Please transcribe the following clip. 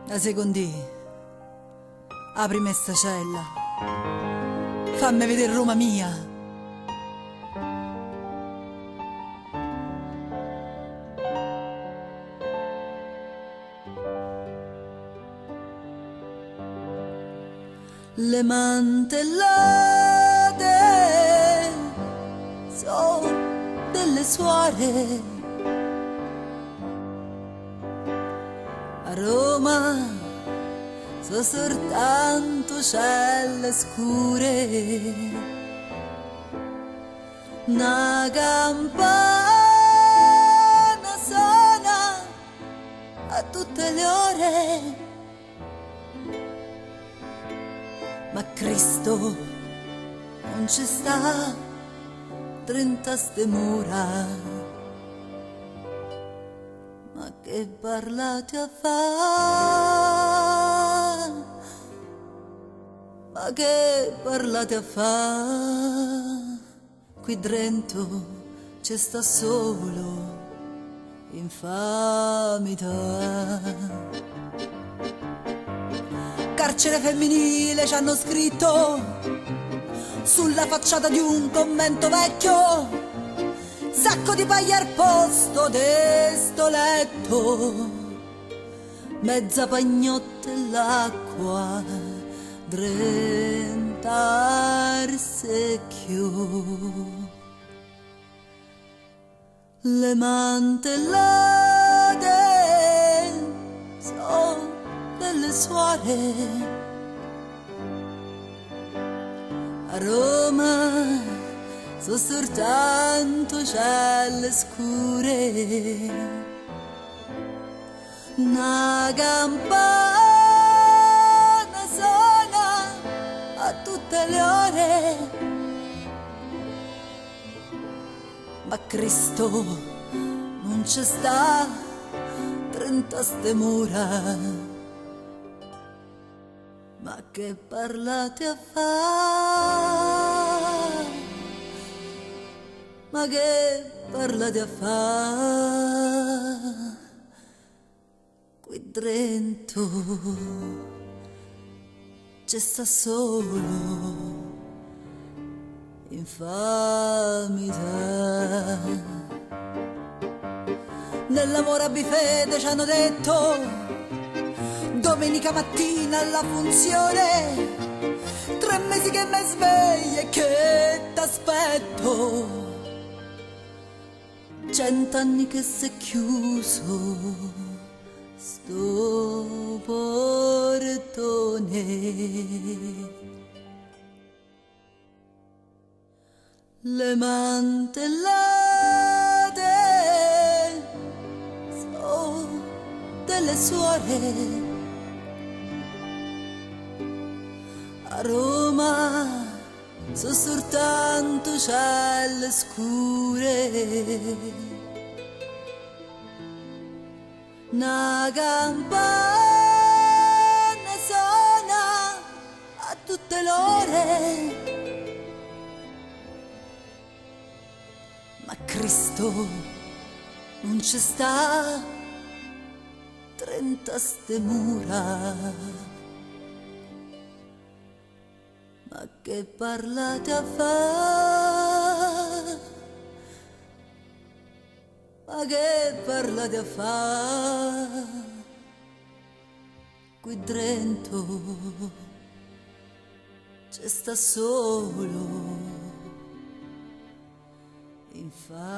Da secondì, aprimi sta cella, fammi vedere Roma mia. Le mantellate sono delle suore a Roma, sono soltanto celle scure, una campana suona a tutte le ore. Ma Cristo non ci sta 30 ste mura, ma che parlate a fa? Ma che parlate a fa? Qui dentro ci sta solo infamità. Carcere femminile ci hanno scritto sulla facciata di un convento vecchio, sacco di paglia al posto de sto letto, mezza pagnotta e l'acqua drentar secchio. Le mantellate sono delle suore a Roma, sono soltanto celle scure, una campana suona a tutte le ore, ma Cristo non ci sta 30 ste mura. Ma che parlate a fa? Ma che parlate a fa? Qui dentro c'è sta solo infamità. Nell'amore abifede ci hanno detto domenica mattina alla funzione, 3 mesi che mi sveglia e che t'aspetto, 100 anni che s'è chiuso sto portone. Le mantellate sono delle suore a Roma, sono soltanto celle scure, una campana suona a tutte le ore, ma Cristo non ci sta 30 ste mura. Ma che parlate a fa? Ma che parlate a fa? Qui dentro c'è sta solo infamità.